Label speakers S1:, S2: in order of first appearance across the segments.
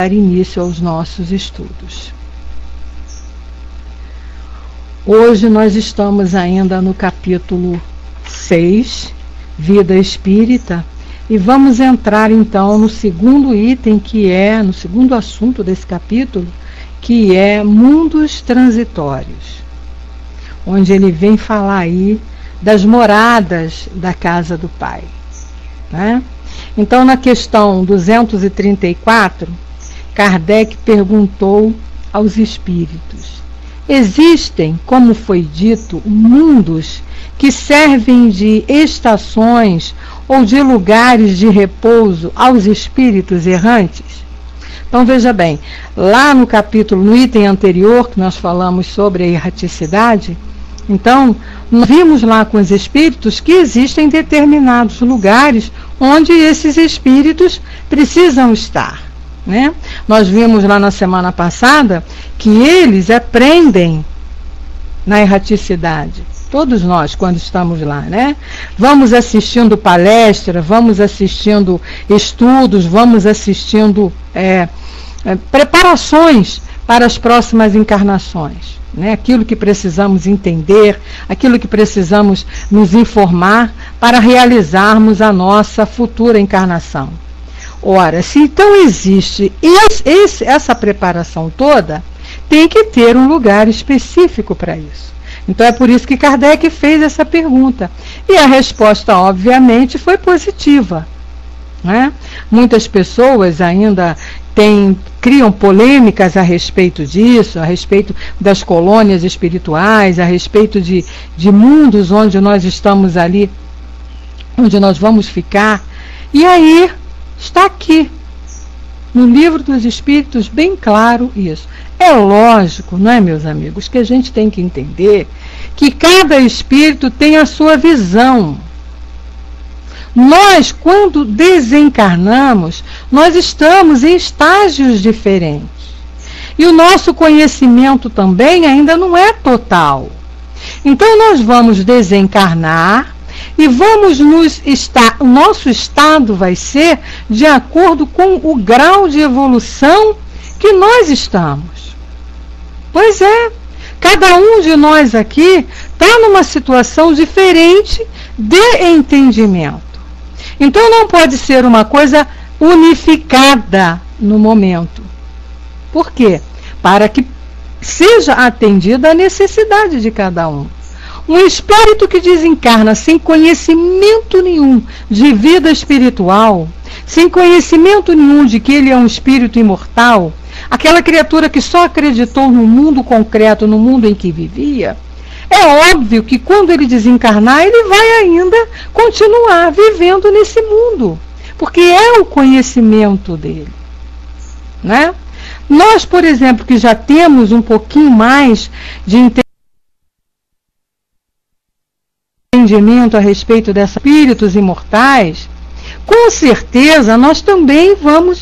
S1: dar início aos nossos estudos. Hoje nós estamos ainda no capítulo 6, Vida Espírita, e vamos entrar então no segundo item, no segundo assunto desse capítulo, que é mundos transitórios, onde ele vem falar aí das moradas da casa do Pai, né? Então, na questão 234, Kardec perguntou aos espíritos: existem, como foi dito, mundos que servem de estações ou de lugares de repouso aos espíritos errantes? Então, veja bem, lá no capítulo, no item anterior, que nós falamos sobre a erraticidade, então, nós vimos lá com os espíritos que existem determinados lugares onde esses espíritos precisam estar, né? Nós vimos lá na semana passada que eles aprendem na erraticidade. Todos nós, quando estamos lá, né? Vamos assistindo palestra, vamos assistindo estudos, vamos assistindo preparações para as próximas encarnações, né? Aquilo que precisamos entender, aquilo que precisamos nos informar para realizarmos a nossa futura encarnação. Ora, se então existe essa preparação toda, tem que ter um lugar específico para isso. Então é por isso que Kardec fez essa pergunta. E a resposta, obviamente, foi positiva, né? Muitas pessoas ainda criam polêmicas a respeito disso, a respeito das colônias espirituais, a respeito de mundos onde nós estamos ali, onde nós vamos ficar. E aí está aqui, no Livro dos Espíritos, bem claro isso. É lógico, não é, meus amigos, que a gente tem que entender que cada espírito tem a sua visão. Nós, quando desencarnamos, nós estamos em estágios diferentes. E o nosso conhecimento também ainda não é total. Então nós vamos desencarnar e o nosso estado vai ser de acordo com o grau de evolução que nós estamos. Pois é, cada um de nós aqui está numa situação diferente de entendimento. Então não pode ser uma coisa unificada no momento. Por quê? Para que seja atendida a necessidade de cada um. Um espírito que desencarna sem conhecimento nenhum de vida espiritual, sem conhecimento nenhum de que ele é um espírito imortal, aquela criatura que só acreditou no mundo concreto, no mundo em que vivia, é óbvio que quando ele desencarnar, ele vai ainda continuar vivendo nesse mundo, porque é o conhecimento dele, né? Nós, por exemplo, que já temos um pouquinho mais de entendimento a respeito desses espíritos imortais, com certeza nós também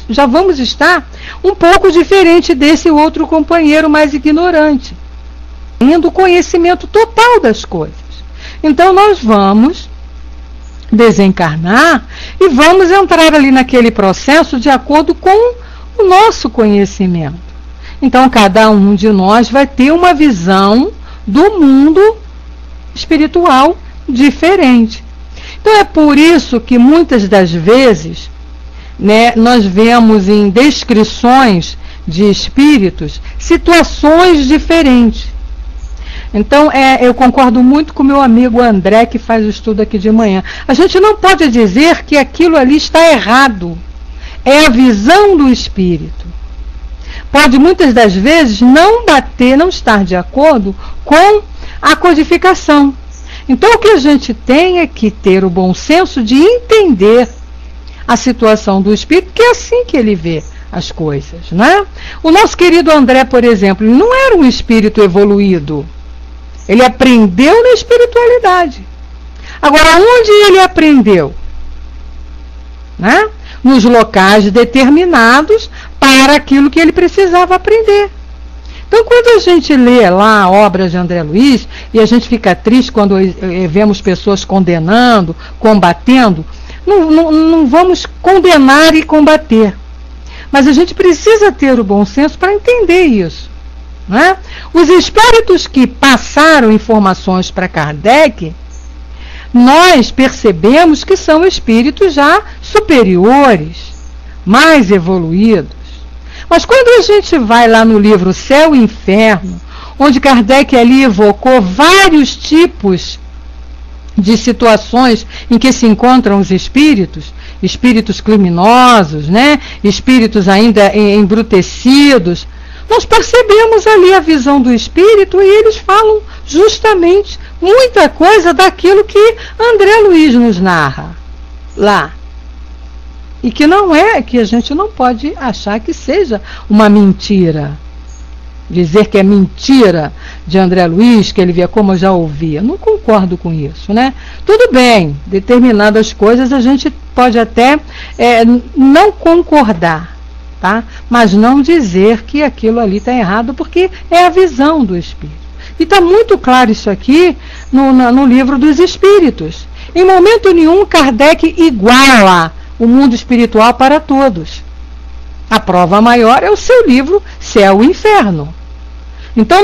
S1: já vamos estar um pouco diferente desse outro companheiro mais ignorante, tendo o conhecimento total das coisas. Então nós vamos desencarnar e vamos entrar ali naquele processo de acordo com o nosso conhecimento. Então cada um de nós vai ter uma visão do mundo espiritual diferente. Então é por isso que muitas das vezes, né, nós vemos em descrições de espíritos situações diferentes. Então eu concordo muito com o meu amigo André, que faz o estudo aqui de manhã. A gente não pode dizer que aquilo ali está errado. É a visão do espírito. Pode muitas das vezes não estar de acordo com a codificação. Então o que a gente tem é que ter o bom senso de entender a situação do espírito, que é assim que ele vê as coisas, né? O nosso querido André, por exemplo, ele não era um espírito evoluído. Ele aprendeu na espiritualidade. Agora, onde ele aprendeu? Né? Nos locais determinados para aquilo que ele precisava aprender. Então, quando a gente lê lá a obra de André Luiz, e a gente fica triste quando vemos pessoas condenando, combatendo, não vamos condenar e combater. Mas a gente precisa ter o bom senso para entender isso, né? Os espíritos que passaram informações para Kardec, nós percebemos que são espíritos já superiores, mais evoluídos. Mas quando a gente vai lá no livro Céu e Inferno, onde Kardec ali evocou vários tipos de situações em que se encontram os espíritos, espíritos criminosos, né? Espíritos ainda embrutecidos, nós percebemos ali a visão do espírito e eles falam justamente muita coisa daquilo que André Luiz nos narra lá. E que não é, que a gente não pode achar que seja uma mentira. Dizer que é mentira de André Luiz, que ele via, como eu já ouvia. Não concordo com isso, né? Tudo bem, determinadas coisas a gente pode até não concordar, tá? Mas não dizer que aquilo ali está errado, porque é a visão do espírito. E está muito claro isso aqui no livro dos Espíritos. Em momento nenhum, Kardec iguala o mundo espiritual para todos. A prova maior é o seu livro Céu e Inferno. Então,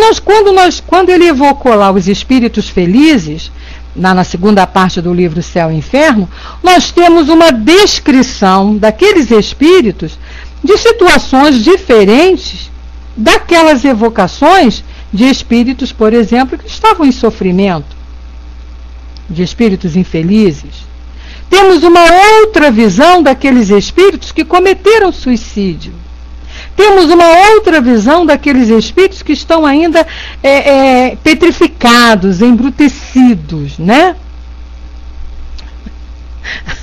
S1: quando ele evocou lá os espíritos felizes, na segunda parte do livro Céu e Inferno, nós temos uma descrição daqueles espíritos de situações diferentes daquelas evocações de espíritos, por exemplo, que estavam em sofrimento, de espíritos infelizes. Temos uma outra visão daqueles espíritos que cometeram suicídio. Temos uma outra visão daqueles espíritos que estão ainda petrificados, embrutecidos, né?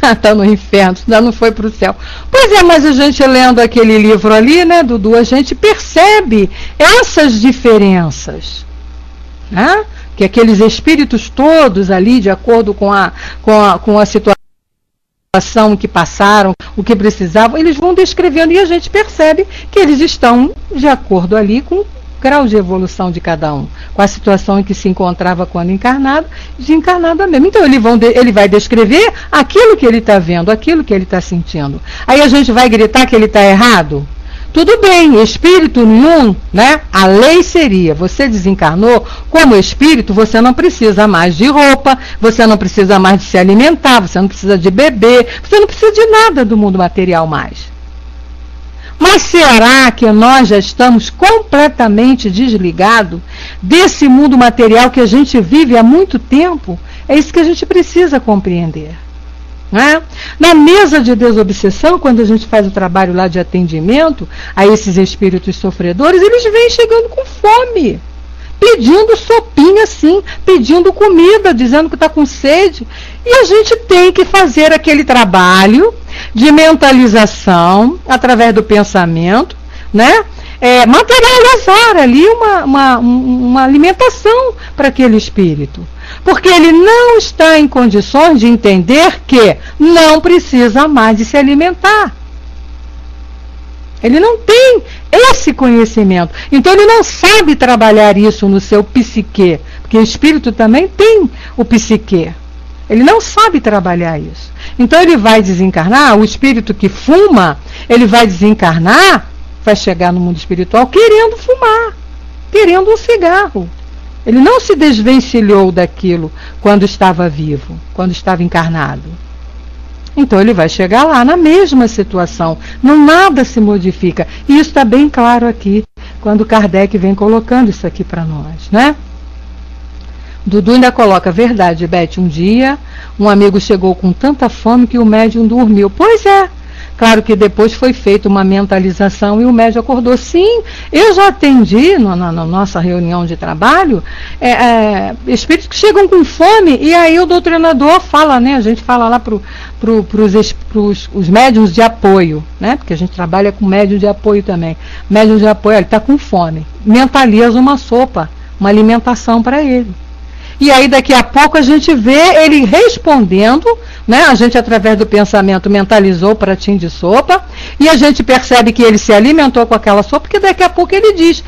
S1: Está no inferno, ainda não foi para o céu. Pois é, mas a gente lendo aquele livro ali, né, Dudu, a gente percebe essas diferenças, né? Que aqueles espíritos todos ali, de acordo com a situação que passaram, o que precisavam, eles vão descrevendo e a gente percebe que eles estão de acordo ali com o grau de evolução de cada um, com a situação em que se encontrava quando encarnado, desencarnado mesmo. Então ele vai descrever aquilo que ele está vendo, aquilo que ele está sentindo. Aí a gente vai gritar que ele está errado? Tudo bem, espírito nenhum, né? A lei seria, você desencarnou, como espírito, você não precisa mais de roupa, você não precisa mais de se alimentar, você não precisa de beber, você não precisa de nada do mundo material mais. Mas será que nós já estamos completamente desligados desse mundo material que a gente vive há muito tempo? É isso que a gente precisa compreender. Né? Na mesa de desobsessão, quando a gente faz o trabalho lá de atendimento a esses espíritos sofredores, eles vêm chegando com fome, pedindo sopinha assim, pedindo comida, dizendo que está com sede. E a gente tem que fazer aquele trabalho de mentalização através do pensamento, né? Materializar ali uma alimentação para aquele espírito. Porque ele não está em condições de entender que não precisa mais de se alimentar. Ele não tem esse conhecimento. Então ele não sabe trabalhar isso no seu psique. Porque o espírito também tem o psique. Ele não sabe trabalhar isso. Então ele vai desencarnar, o espírito que fuma, ele vai desencarnar, vai chegar no mundo espiritual querendo fumar, querendo um cigarro. Ele não se desvencilhou daquilo quando estava vivo, quando estava encarnado. Então ele vai chegar lá na mesma situação. Não nada se modifica. E isso está bem claro aqui, quando Kardec vem colocando isso aqui para nós, né? Dudu ainda coloca, verdade, Beth, um dia um amigo chegou com tanta fome que o médium dormiu. Pois é. Claro que depois foi feita uma mentalização e o médium acordou. Sim, eu já atendi na nossa reunião de trabalho espíritos que chegam com fome e aí o doutrinador fala, né? A gente fala lá para os médiuns de apoio, né? Porque a gente trabalha com médium de apoio também. Médium de apoio, ele está com fome. Mentaliza uma sopa, uma alimentação para ele. E aí daqui a pouco a gente vê ele respondendo, né? A gente através do pensamento mentalizou o pratinho de sopa e a gente percebe que ele se alimentou com aquela sopa, porque daqui a pouco ele diz,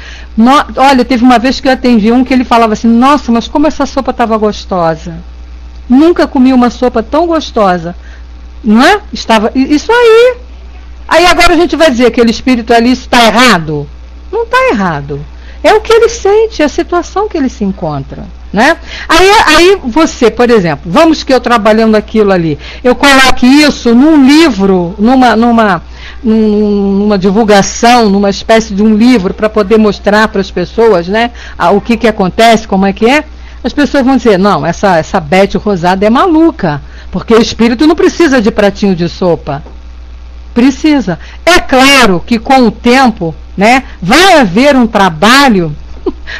S1: olha, teve uma vez que eu atendi um que ele falava assim, nossa, mas como essa sopa estava gostosa. Nunca comi uma sopa tão gostosa. Não é? Estava, isso aí. Aí agora a gente vai dizer que aquele espírito ali está errado? Não está errado. É o que ele sente, a situação que ele se encontra, né? Aí você, por exemplo, vamos que eu trabalhando aquilo ali, eu coloque isso num livro, numa divulgação, numa espécie de um livro para poder mostrar para as pessoas, né, o que acontece, como é que é. As pessoas vão dizer, não, essa Beth Rosada é maluca, porque o espírito não precisa de pratinho de sopa. Precisa. É claro que com o tempo, né, vai haver um trabalho,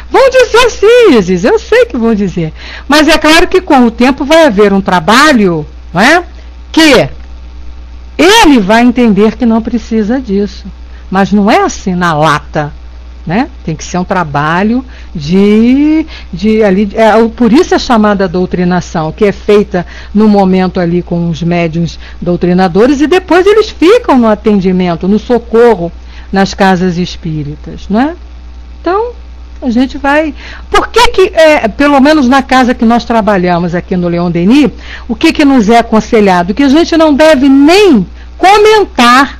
S1: vão dizer assim, Isis, eu sei que vão dizer, mas é claro que com o tempo vai haver um trabalho, não é, que ele vai entender que não precisa disso, mas não é assim na lata, né? Tem que ser um trabalho por isso é chamada doutrinação, que é feita no momento ali com os médiuns doutrinadores e depois eles ficam no atendimento, no socorro nas casas espíritas, não é? Então, a gente vai... Por que pelo menos na casa que nós trabalhamos aqui no Leon Denis, o que nos é aconselhado? Que a gente não deve nem comentar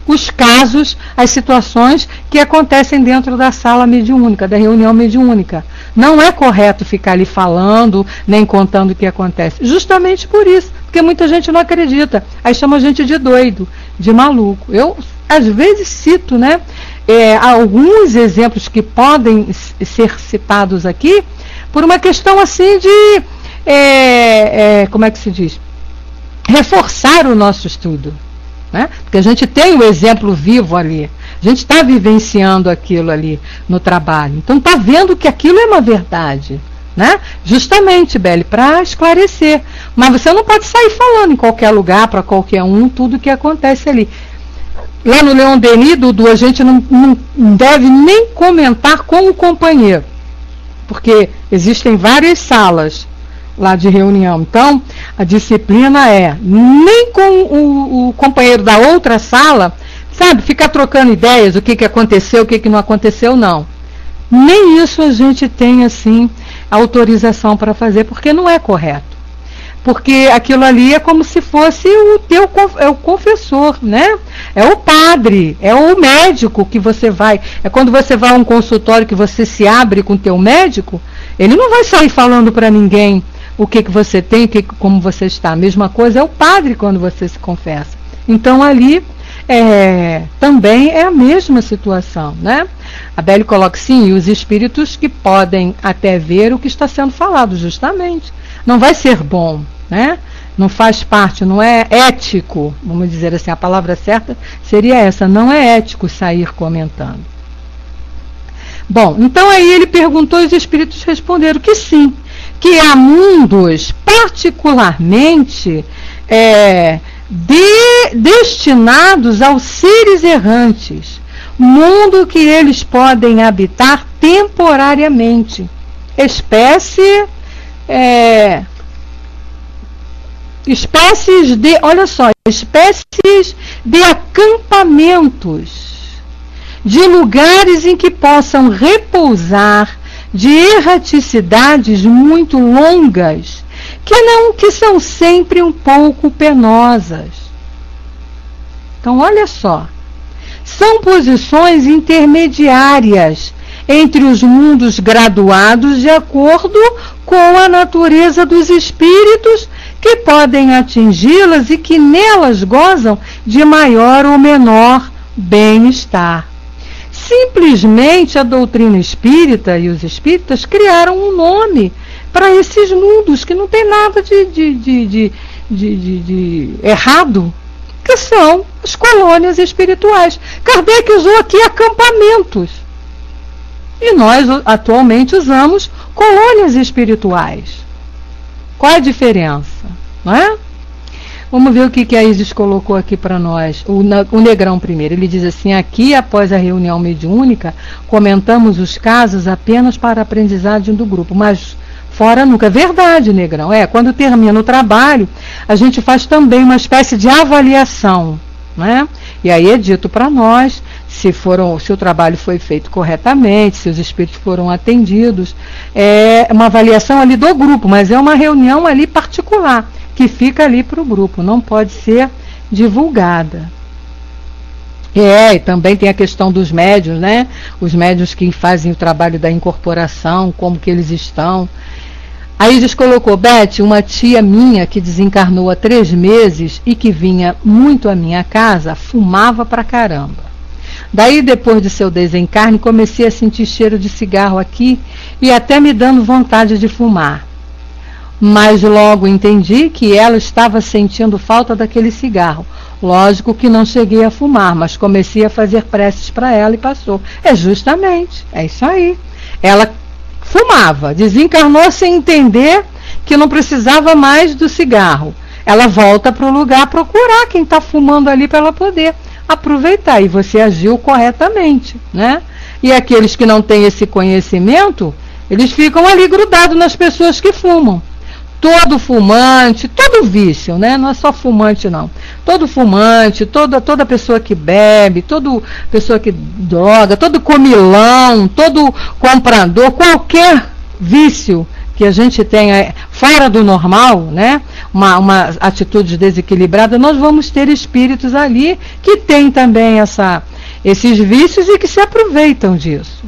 S1: os casos, as situações que acontecem dentro da sala mediúnica, da reunião mediúnica. Não é correto ficar ali falando, nem contando o que acontece. Justamente por isso, porque muita gente não acredita. Aí chama a gente de doido, de maluco. Eu, às vezes, cito, né, alguns exemplos que podem ser citados aqui, por uma questão assim de, como é que se diz? Reforçar o nosso estudo. Né? Porque a gente tem o exemplo vivo ali, a gente está vivenciando aquilo ali no trabalho, então está vendo que aquilo é uma verdade, né? Justamente, Beli, para esclarecer, mas você não pode sair falando em qualquer lugar, para qualquer um, tudo que acontece ali. Lá no Leon Denis, Dudu, a gente não deve nem comentar com o companheiro, porque existem várias salas lá de reunião. Então, a disciplina é nem com o companheiro da outra sala, sabe, ficar trocando ideias, o que aconteceu, o que não aconteceu, não. Nem isso a gente tem, assim, autorização para fazer, porque não é correto. Porque aquilo ali é como se fosse o confessor, né? É o padre, é o médico que você vai. É quando você vai a um consultório que você se abre com o teu médico, ele não vai sair falando para ninguém o que você tem, como você está. A mesma coisa é o padre quando você se confessa. Então ali também é a mesma situação, né? A Beli coloca sim, e os espíritos que podem até ver o que está sendo falado, justamente. Não vai ser bom, né? Não faz parte, não é ético, vamos dizer assim, a palavra certa seria essa, não é ético sair comentando. Bom, então aí ele perguntou e os espíritos responderam que sim, que há mundos particularmente destinados aos seres errantes, mundo que eles podem habitar temporariamente, espécies de acampamentos, de lugares em que possam repousar de erraticidades muito longas, que são sempre um pouco penosas. Então, olha só, são posições intermediárias entre os mundos graduados de acordo com a natureza dos espíritos que podem atingi-las e que nelas gozam de maior ou menor bem-estar. Simplesmente a doutrina espírita e os espíritas criaram um nome para esses mundos que não tem nada de errado, que são as colônias espirituais. Kardec usou aqui acampamentos. E nós atualmente usamos colônias espirituais. Qual a diferença? Não é? Vamos ver o que a Isis colocou aqui para nós. O Negrão primeiro. Ele diz assim: aqui, após a reunião mediúnica, comentamos os casos apenas para a aprendizagem do grupo, mas fora nunca. É verdade, Negrão. Quando termina o trabalho, a gente faz também uma espécie de avaliação, né? E aí é dito para nós se o trabalho foi feito corretamente, se os espíritos foram atendidos. É uma avaliação ali do grupo, mas é uma reunião ali particular, que fica ali para o grupo, não pode ser divulgada. E também tem a questão dos médiuns, né? Os médiuns que fazem o trabalho da incorporação, como que eles estão. Aí diz, colocou, Beth, uma tia minha que desencarnou há 3 meses e que vinha muito à minha casa, fumava pra caramba. Daí, depois de seu desencarne, comecei a sentir cheiro de cigarro aqui e até me dando vontade de fumar. Mas logo entendi que ela estava sentindo falta daquele cigarro. Lógico que não cheguei a fumar, mas comecei a fazer preces para ela e passou. É justamente, é isso aí. Ela fumava, desencarnou sem entender que não precisava mais do cigarro. Ela volta para o lugar procurar quem está fumando ali para ela poder aproveitar. E você agiu corretamente, né? E aqueles que não têm esse conhecimento, eles ficam ali grudados nas pessoas que fumam. Todo fumante, todo vício, né? Não é só fumante, não. Todo fumante, toda pessoa que bebe, toda pessoa que droga, todo comilão, todo comprador, qualquer vício que a gente tenha fora do normal, né? Uma atitude desequilibrada, nós vamos ter espíritos ali que têm também esses vícios e que se aproveitam disso,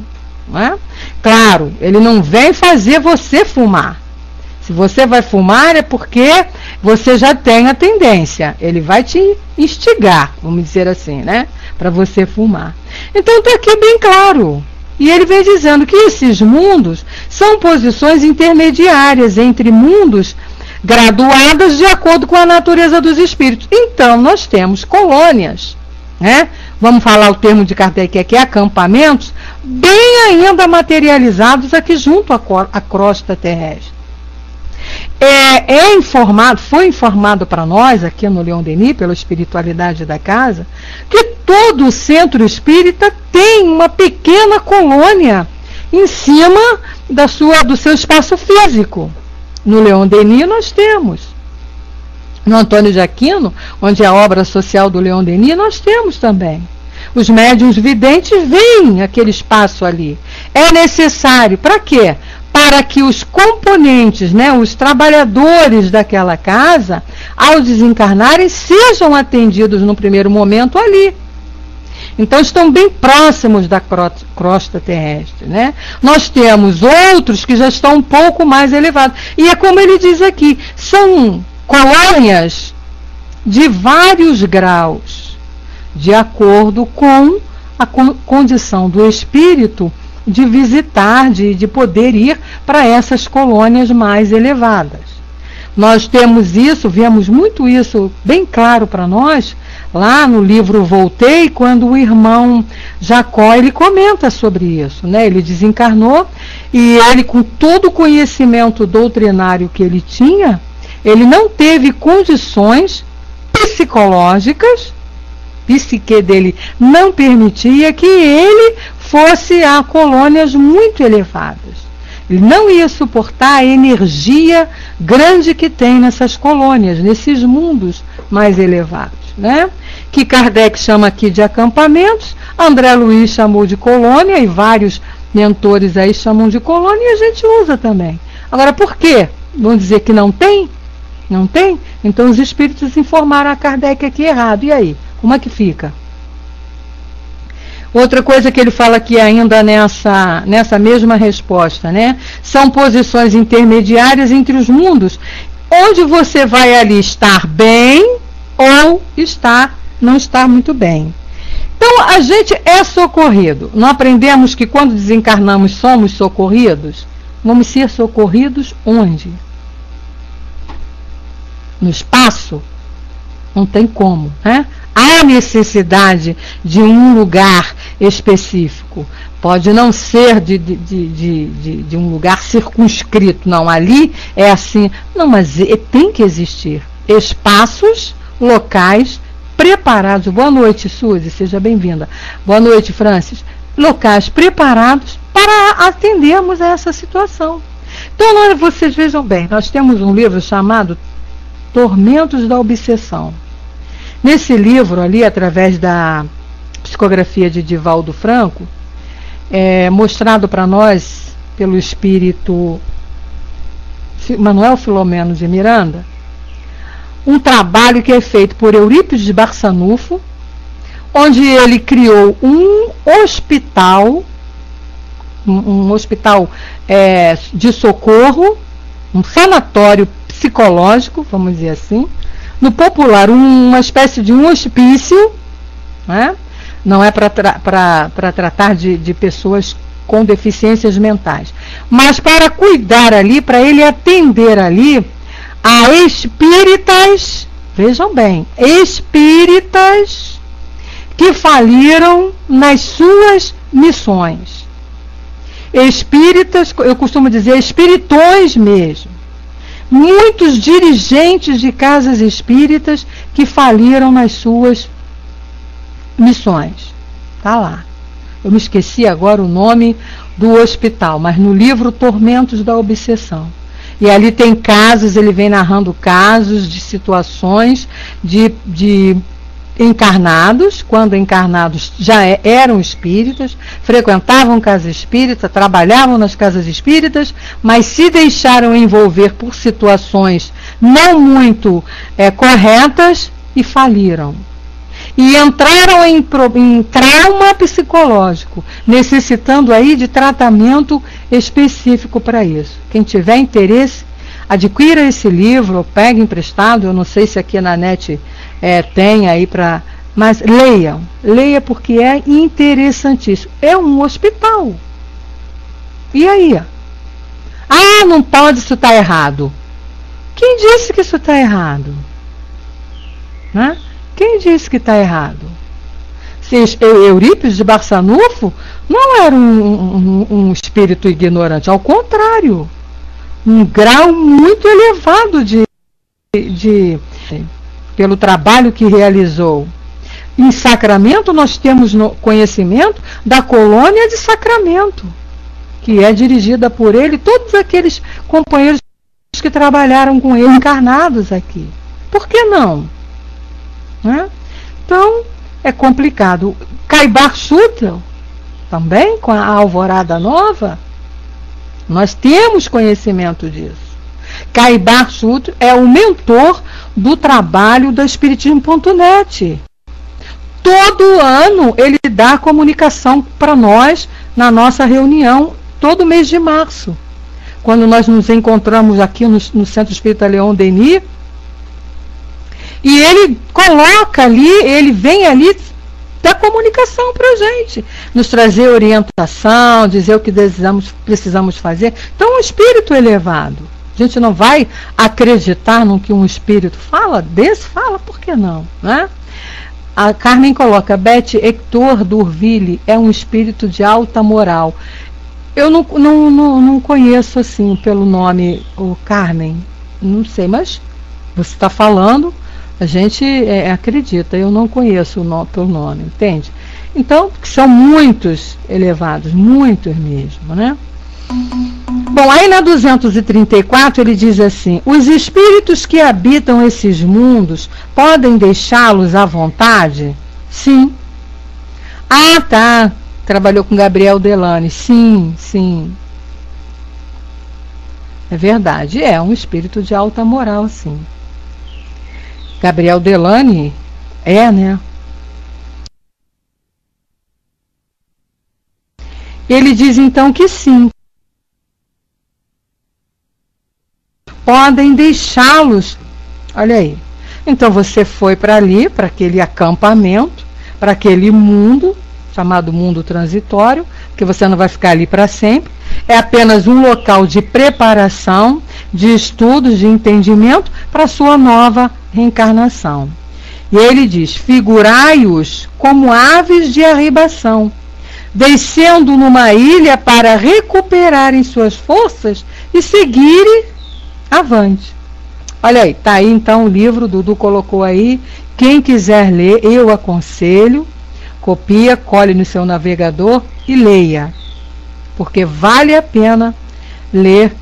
S1: né? Claro, ele não vem fazer você fumar. Se você vai fumar é porque você já tem a tendência. Ele vai te instigar, vamos dizer assim, né? Para você fumar. Então está aqui bem claro. E ele vem dizendo que esses mundos são posições intermediárias entre mundos graduadas de acordo com a natureza dos espíritos. Então nós temos colônias, né? Vamos falar o termo de Kardec aqui, acampamentos, bem ainda materializados aqui junto à crosta terrestre. Foi informado para nós, aqui no Leon Denis, pela espiritualidade da casa, que todo o centro espírita tem uma pequena colônia em cima do seu espaço físico. No Leon Denis nós temos. No Antônio de Aquino, onde é a obra social do Leon Denis, nós temos também. Os médiuns videntes veem aquele espaço ali. É necessário, para quê? Para que os componentes, né, os trabalhadores daquela casa, ao desencarnarem, sejam atendidos no primeiro momento ali. Então estão bem próximos da crosta terrestre, né? Nós temos outros que já estão um pouco mais elevados. E é como ele diz aqui, são colônias de vários graus, de acordo com a condição do espírito de visitar, de poder ir para essas colônias mais elevadas. Nós temos isso, vemos muito isso bem claro para nós, lá no livro Voltei, quando o irmão Jacó, ele comenta sobre isso, né? Ele desencarnou e ele, com todo o conhecimento doutrinário que ele tinha, ele não teve condições psicológicas, psique dele não permitia que ele fosse a colônias muito elevadas. Ele não ia suportar a energia grande que tem nessas colônias, nesses mundos mais elevados, né? Que Kardec chama aqui de acampamentos, André Luiz chamou de colônia e vários mentores aí chamam de colônia e a gente usa também. Agora, por quê? Vão dizer que não tem? Não tem? Então os espíritos informaram a Kardec aqui errado. E aí? Como é que fica? Outra coisa que ele fala aqui ainda nessa mesma resposta, né? São posições intermediárias entre os mundos, onde você vai ali estar bem ou não estar muito bem. Então a gente é socorrido. Não aprendemos que quando desencarnamos somos socorridos? Vamos ser socorridos onde? No espaço? Não tem como, né? Há necessidade de um lugar específico. Pode não ser de um lugar circunscrito. Não, ali é assim. Não, mas tem que existir espaços, locais preparados. Boa noite, Suzy, seja bem-vinda. Boa noite, Francis. Locais preparados para atendermos a essa situação. Então, vocês vejam bem, nós temos um livro chamado Tormentos da Obsessão. Nesse livro ali, através da psicografia de Divaldo Franco, mostrado para nós pelo espírito Manuel Filomeno de Miranda, um trabalho que é feito por Eurípides Barçanufo, onde ele criou um hospital, um hospital de socorro, um sanatório psicológico, vamos dizer assim, no popular, uma espécie de um hospício, né? Não é para tratar de pessoas com deficiências mentais, mas para cuidar ali, para ele atender ali a espíritas, vejam bem, espíritas que faliram nas suas missões. Espíritas, eu costumo dizer, espiritões mesmo. Muitos dirigentes de casas espíritas que faliram nas suas missões. Tá lá. Eu me esqueci agora o nome do hospital, mas no livro Tormentos da Obsessão. E ali tem casos, ele vem narrando casos de situações de encarnados, quando encarnados já eram espíritas, frequentavam casa espírita, trabalhavam nas casas espíritas, mas se deixaram envolver por situações não muito corretas e faliram. E entraram em trauma psicológico, necessitando aí de tratamento específico para isso. Quem tiver interesse, adquira esse livro, pegue emprestado, eu não sei se aqui na net tem aí para... Mas leia porque é interessantíssimo. É um hospital. E aí? Ah, não pode, isso está errado. Quem disse que isso está errado? Né? Quem disse que está errado? Eurípides de Barçanufo não era um espírito ignorante, ao contrário, um grau muito elevado pelo trabalho que realizou. Em Sacramento nós temos conhecimento da colônia de Sacramento, que é dirigida por ele, todos aqueles companheiros que trabalharam com ele encarnados aqui. Por que não? Né? Então, é complicado. Caibar Schutel, também com a Alvorada Nova, nós temos conhecimento disso. Caibar Schutel é o mentor do trabalho da Espiritismo.net. Todo ano ele dá comunicação para nós na nossa reunião, todo mês de março. Quando nós nos encontramos aqui no Centro Espírita Leon Denis, e ele coloca ali, ele vem ali da comunicação para a gente, nos trazer orientação, dizer o que precisamos fazer. Então, um espírito elevado. A gente não vai acreditar no que um espírito fala, fala, por que não? Né? A Carmen coloca, Beth Hector Durville é um espírito de alta moral. Eu não conheço assim pelo nome o Carmen, não sei, mas você está falando... A gente acredita, eu não conheço pelo nome, entende? Então, são muitos elevados, muitos mesmo, né? Bom, aí na 234 ele diz assim, os espíritos que habitam esses mundos podem deixá-los à vontade? Sim. Ah, tá, trabalhou com Gabriel Delane, sim. É verdade, é um espírito de alta moral, sim. Gabriel Delane né? Ele diz então que sim. Podem deixá-los. Olha aí. Então você foi para ali, para aquele acampamento, para aquele mundo, chamado mundo transitório, que você não vai ficar ali para sempre. É apenas um local de preparação, de estudos, de entendimento para a sua nova reencarnação. E ele diz, figurai-os como aves de arribação, descendo numa ilha para recuperarem suas forças e seguirem avante. Olha aí, tá aí então o livro, Dudu colocou aí, quem quiser ler, eu aconselho, copia, colhe no seu navegador e leia, porque vale a pena ler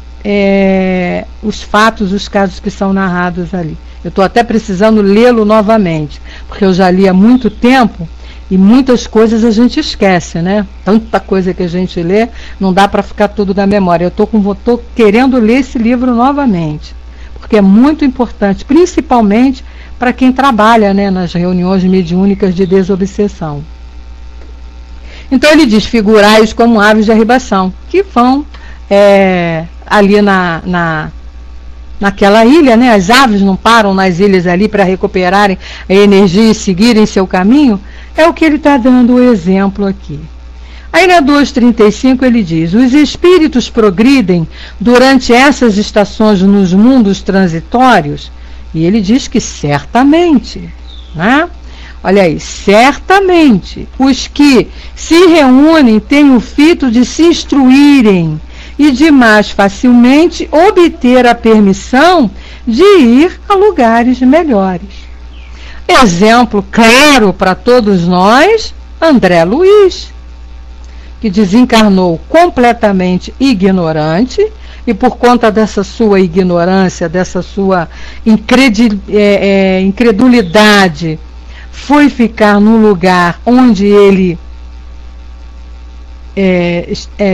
S1: os fatos, os casos que são narrados ali. Eu estou até precisando lê-lo novamente, porque eu já li há muito tempo e muitas coisas a gente esquece, né? Tanta coisa que a gente lê, não dá para ficar tudo na memória. Eu estou querendo ler esse livro novamente, porque é muito importante, principalmente para quem trabalha, né, nas reuniões mediúnicas de desobsessão. Então ele diz: figurai-os como aves de arribação, que vão ali naquela ilha, né? As aves não param nas ilhas ali para recuperarem a energia e seguirem seu caminho. É o que ele está dando o exemplo aqui. Aí na 2:35 ele diz: os espíritos progridem durante essas estações nos mundos transitórios, e ele diz que certamente, né? Olha aí, certamente os que se reúnem têm o fito de se instruírem e de mais facilmente obter a permissão de ir a lugares melhores. Exemplo claro para todos nós, André Luiz, que desencarnou completamente ignorante, e por conta dessa sua ignorância, dessa sua incredulidade, foi ficar num lugar onde ele,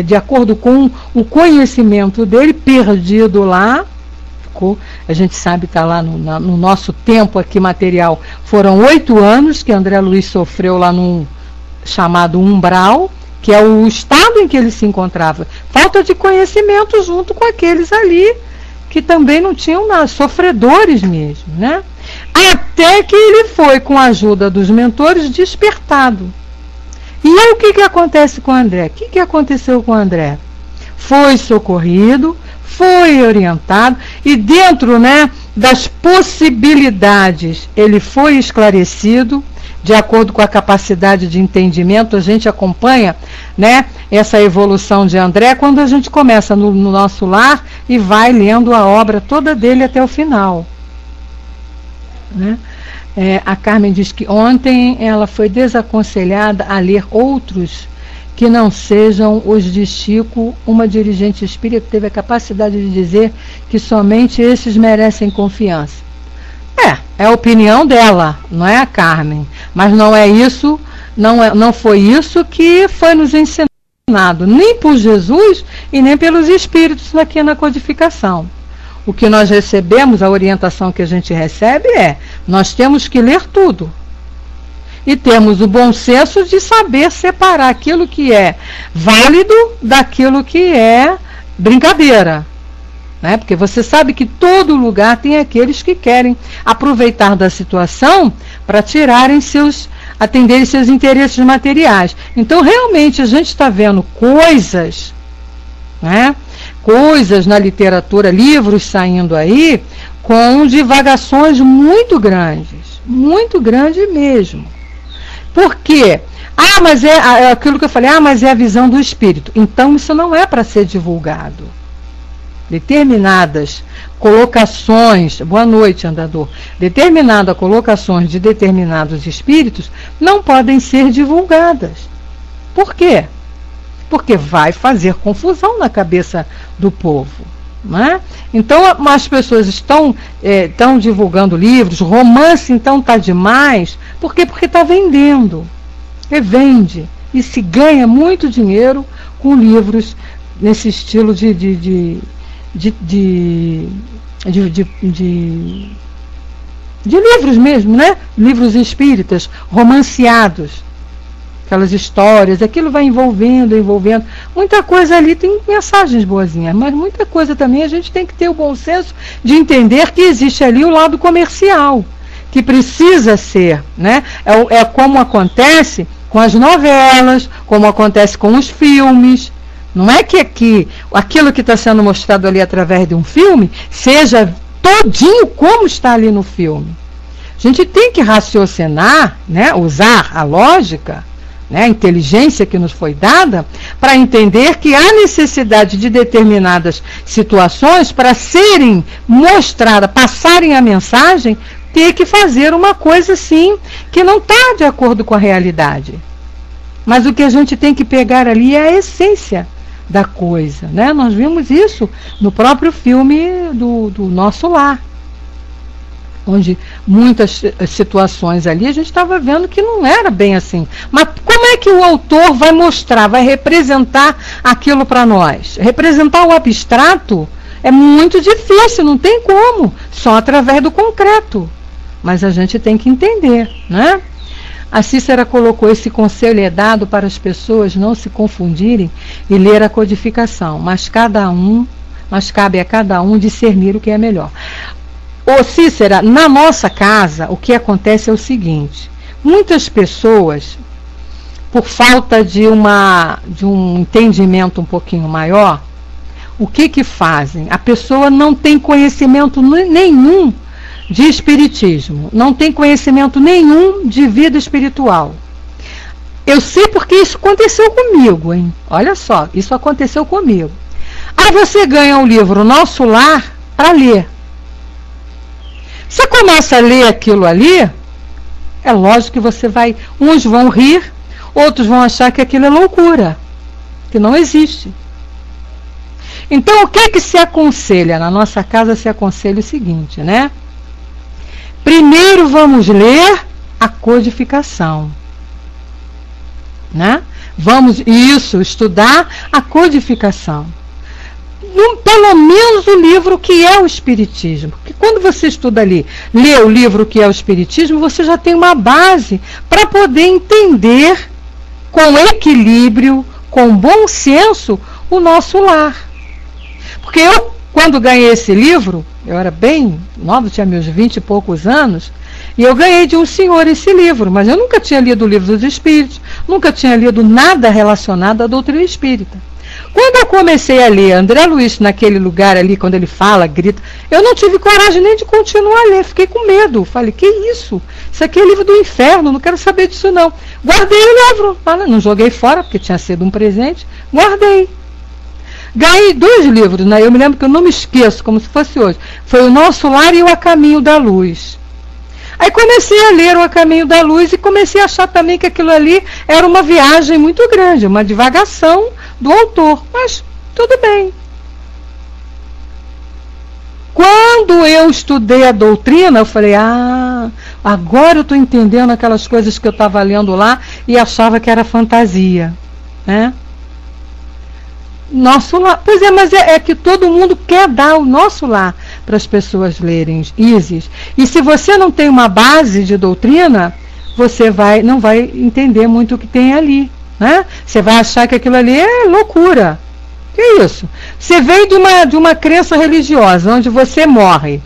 S1: de acordo com o conhecimento dele, perdido lá, ficou, a gente sabe, está lá no nosso tempo aqui material, foram 8 anos que André Luiz sofreu lá num chamado umbral, que é o estado em que ele se encontrava. Falta de conhecimento junto com aqueles ali, que também não tinham nada, sofredores mesmo, né? Até que ele foi, com a ajuda dos mentores, despertado. E aí o que acontece com o André? O que aconteceu com o André? Foi socorrido, foi orientado, e dentro, né, das possibilidades, ele foi esclarecido, de acordo com a capacidade de entendimento. A gente acompanha, né, essa evolução de André quando a gente começa no nosso lar e vai lendo a obra toda dele até o final, né? A Carmen diz que ontem ela foi desaconselhada a ler outros que não sejam os de Chico. Uma dirigente espírita teve a capacidade de dizer que somente esses merecem confiança. É a opinião dela, não é, a Carmen? Mas não é isso, não foi isso que foi nos ensinado, nem por Jesus e nem pelos espíritos aqui na codificação. O que nós recebemos, a orientação que a gente recebe nós temos que ler tudo. E temos o bom senso de saber separar aquilo que é válido daquilo que é brincadeira. Né? Porque você sabe que todo lugar tem aqueles que querem aproveitar da situação para atenderem seus interesses materiais. Então, realmente, a gente está vendo coisas, né? Coisas na literatura, livros saindo aí, com divagações muito grande mesmo. Por quê? Mas é aquilo que eu falei, mas é a visão do espírito. Então, isso não é para ser divulgado. Determinadas colocações, boa noite, andador, determinadas colocações de determinados espíritos não podem ser divulgadas. Por quê? Porque vai fazer confusão na cabeça do povo, né? Então, as pessoas estão divulgando livros, romance então está demais. Por quê? Porque está vendendo. E vende. E se ganha muito dinheiro com livros nesse estilo de livros mesmo, né? Livros espíritas, romanceados. Aquelas histórias, aquilo vai envolvendo. Muita coisa ali tem mensagens boazinhas, mas muita coisa também a gente tem que ter o bom senso de entender que existe ali o lado comercial, que precisa ser, né? É como acontece com as novelas, como acontece com os filmes. Não é que aquilo que está sendo mostrado ali através de um filme seja todinho como está ali no filme. A gente tem que raciocinar, né? Usar a lógica, né? A inteligência que nos foi dada para entender que há necessidade de determinadas situações para serem mostradas, passarem a mensagem, ter que fazer uma coisa assim que não está de acordo com a realidade. Mas o que a gente tem que pegar ali é a essência da coisa, né? Nós vimos isso no próprio filme do Nosso Lar, onde muitas situações ali a gente estava vendo que não era bem assim. Mas como é que o autor vai mostrar, vai representar aquilo para nós? Representar o abstrato é muito difícil, não tem como, só através do concreto. mas a gente tem que entender, né? A Cícera colocou: esse conselho é dado para as pessoas não se confundirem e ler a codificação, mas cabe a cada um discernir o que é melhor. Ô Cícera, na nossa casa, o que acontece é o seguinte: muitas pessoas, por falta de um entendimento um pouquinho maior, o que fazem? A pessoa não tem conhecimento nenhum de espiritismo, não tem conhecimento nenhum de vida espiritual. Eu sei porque isso aconteceu comigo, hein? Olha só, isso aconteceu comigo. Aí você ganha o livro Nosso Lar para ler. Você começa a ler aquilo ali, é lógico que você vai, uns vão rir, outros vão achar que aquilo é loucura, que não existe. Então, o que se aconselha? Na nossa casa se aconselha o seguinte, né? Primeiro vamos ler a codificação, né? Vamos, estudar a codificação. Pelo menos o livro que é o Espiritismo. Porque quando você estuda ali, lê o livro que é o Espiritismo, você já tem uma base para poder entender com equilíbrio, com bom senso, o nosso lar. Porque eu, quando ganhei esse livro, eu era bem nova, tinha meus 20 e poucos anos, e eu ganhei de um senhor esse livro, mas eu nunca tinha lido o Livro dos Espíritos, nunca tinha lido nada relacionado à doutrina espírita. Quando eu comecei a ler André Luiz naquele lugar ali, quando ele fala, grita, eu não tive coragem nem de continuar a ler, fiquei com medo. Falei, que isso? Isso aqui é livro do inferno, não quero saber disso não. Guardei o livro, não joguei fora, porque tinha sido um presente, guardei. Ganhei 2 livros, né? Eu me lembro que eu não me esqueço, como se fosse hoje. Foi o Nosso Lar e o A Caminho da Luz. Aí comecei a ler o A Caminho da Luz e comecei a achar também que aquilo ali era uma viagem muito grande, uma divagação do autor. Mas tudo bem. Quando eu estudei a doutrina, eu falei, agora eu estou entendendo aquelas coisas que eu estava lendo lá e achava que era fantasia, né? Nosso lar. Pois é, mas é que todo mundo quer dar o nosso lar para as pessoas lerem, Isis. E se você não tem uma base de doutrina, você não vai entender muito o que tem ali, né? Você vai achar que aquilo ali é loucura. Que isso? Você veio de uma crença religiosa, onde você morre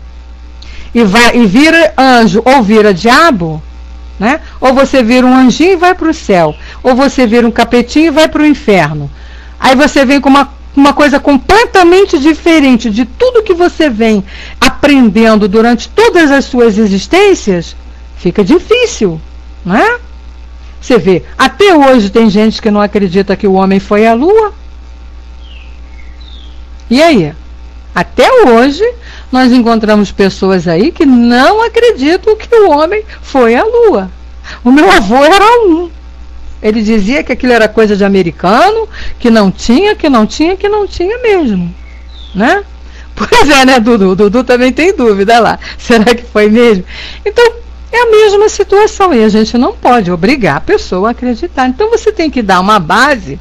S1: e vira anjo ou vira diabo, né? Ou você vira um anjinho e vai para o céu, ou você vira um capetinho e vai para o inferno. Aí você vem com uma coisa completamente diferente de tudo que você vem aprendendo durante todas as suas existências, fica difícil, né? Você vê, até hoje tem gente que não acredita que o homem foi à Lua. E aí? Até hoje nós encontramos pessoas aí que não acreditam que o homem foi à Lua. O meu avô era um. Ele dizia que aquilo era coisa de americano, que não tinha mesmo, né? Pois é, né, Dudu? Dudu também tem dúvida lá. Será que foi mesmo? Então, é a mesma situação e a gente não pode obrigar a pessoa a acreditar. Então, você tem que dar uma base,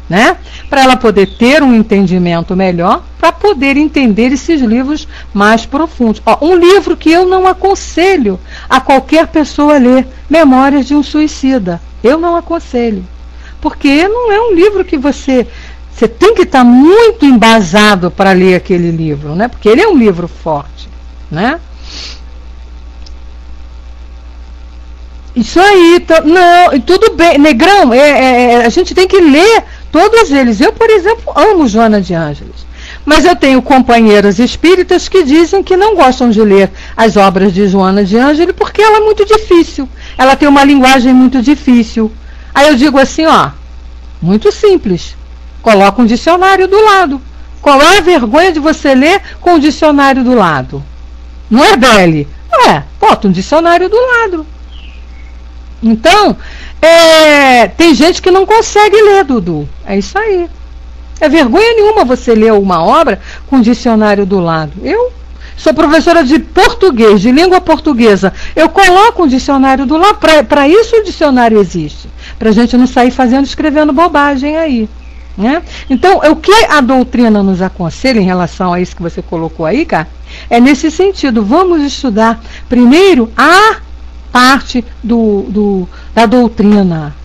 S1: né, para ela poder ter um entendimento melhor, para poder entender esses livros mais profundos. Um livro que eu não aconselho a qualquer pessoa ler, Memórias de um Suicida. Eu não aconselho, porque não é um livro que você tem que estar muito embasado para ler aquele livro, né? Porque ele é um livro forte, né? Isso aí, não, tudo bem, Negrão, a gente tem que ler todos eles. Eu, por exemplo, amo Joana de Ângeles, mas eu tenho companheiras espíritas que dizem que não gostam de ler as obras de Joana de Ângeles porque ela é muito difícil. Ela tem uma linguagem muito difícil. Aí eu digo assim, muito simples. Coloca um dicionário do lado. Qual é a vergonha de você ler com o dicionário do lado? Não é, Beli? Bota um dicionário do lado. Então, tem gente que não consegue ler, Dudu. É isso aí. É vergonha nenhuma você ler uma obra com dicionário do lado. Eu sou professora de português, de língua portuguesa. Eu coloco um dicionário do lado. Para isso o dicionário existe. Para a gente não sair escrevendo bobagem aí. né? Então, o que a doutrina nos aconselha em relação a isso que você colocou aí, cara, é nesse sentido. Vamos estudar primeiro a parte da doutrina,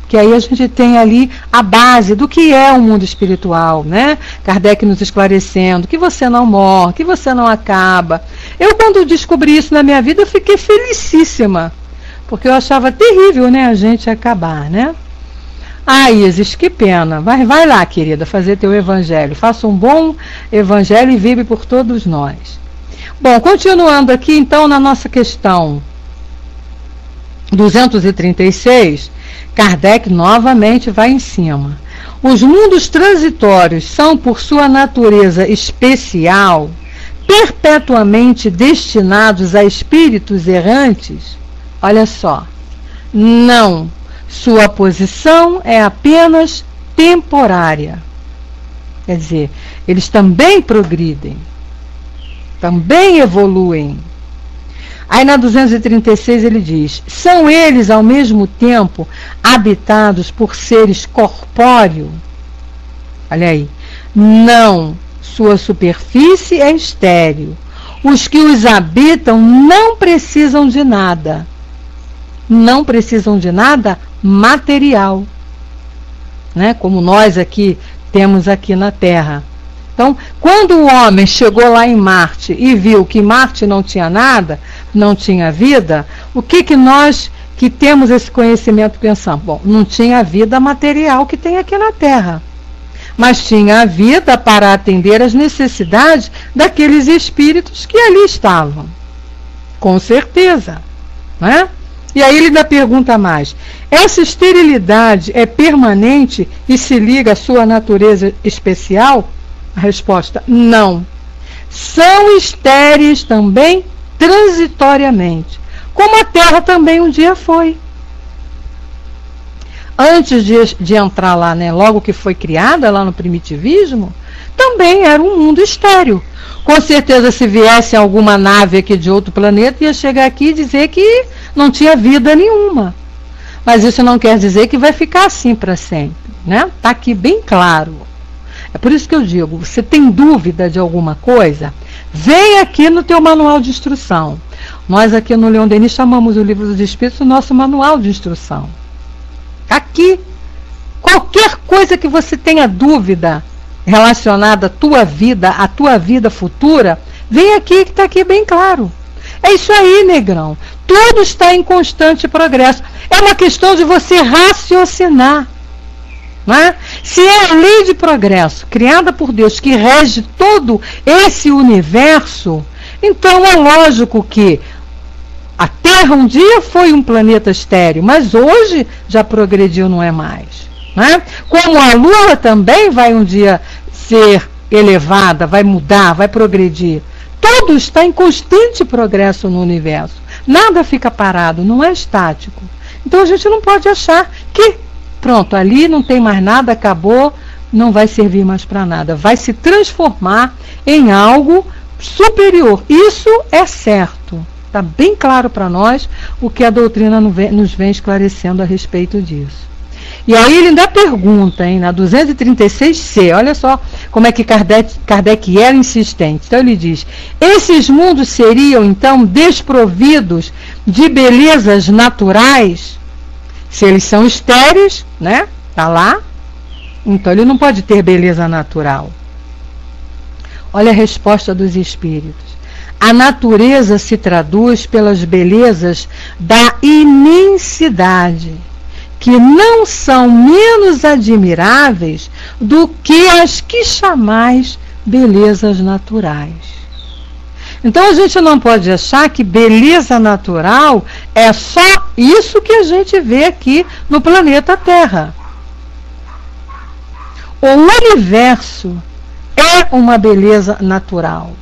S1: que aí a gente tem ali a base do que é o mundo espiritual, né? Kardec nos esclarecendo que você não morre, que você não acaba. Eu, quando descobri isso na minha vida, eu fiquei felicíssima, porque eu achava terrível, né, a gente acabar, né? Ah, Isis, que pena. Vai lá, querida, fazer teu evangelho. Faça um bom evangelho e vive por todos nós. Bom, continuando aqui, então, na nossa questão 236, Kardec novamente vai em cima. Os mundos transitórios são, por sua natureza especial, perpetuamente destinados a espíritos errantes? Olha só. Não. Sua posição é apenas temporária. Quer dizer, eles também progridem, também evoluem. Aí na 236 ele diz: são eles ao mesmo tempo habitados por seres corpóreos? Olha aí. Não, sua superfície é estéril. Os que os habitam não precisam de nada. Não precisam de nada material, né? Como nós aqui temos aqui na Terra. Então, quando o homem chegou lá em Marte e viu que Marte não tinha nada, não tinha vida, o que nós que temos esse conhecimento pensamos? Bom, não tinha vida material que tem aqui na Terra, mas tinha a vida para atender às necessidades daqueles espíritos que ali estavam. Com certeza, né? E aí ele ainda pergunta mais: essa esterilidade é permanente e se liga à sua natureza especial? A resposta: não. São estéreis também transitoriamente, como a Terra também um dia foi. Antes de entrar lá, né, logo que foi criada, lá no primitivismo, também era um mundo estéril. Com certeza, se viesse alguma nave aqui de outro planeta, ia chegar aqui e dizer que não tinha vida nenhuma. Mas isso não quer dizer que vai ficar assim para sempre, né? Está aqui bem claro. É por isso que eu digo, você tem dúvida de alguma coisa? Vem aqui no teu manual de instrução. Nós aqui no Leon Denis chamamos o Livro dos Espíritos o nosso manual de instrução. Aqui, qualquer coisa que você tenha dúvida relacionada à tua vida futura, vem aqui que está aqui bem claro. É isso aí, negrão. Tudo está em constante progresso. É uma questão de você raciocinar. Não é? Se é a lei de progresso criada por Deus que rege todo esse universo, então é lógico que a Terra um dia foi um planeta estéril, mas hoje já progrediu, não é mais. Não é? Como a Lua também vai um dia ser elevada, vai mudar, vai progredir. Tudo está em constante progresso no universo. Nada fica parado, não é estático. Então a gente não pode achar que pronto, ali não tem mais nada, acabou, não vai servir mais para nada. Vai se transformar em algo superior. Isso é certo. Está bem claro para nós o que a doutrina nos vem esclarecendo a respeito disso. E aí ele ainda pergunta, hein, na 236C, olha só como é que Kardec era insistente. Então ele diz: esses mundos seriam então desprovidos de belezas naturais? Se eles são estéreis, né? Tá lá. Então ele não pode ter beleza natural. Olha a resposta dos espíritos. A natureza se traduz pelas belezas da imensidade, que não são menos admiráveis do que as que chamais belezas naturais. Então a gente não pode achar que beleza natural é só isso que a gente vê aqui no planeta Terra. O universo é uma beleza natural.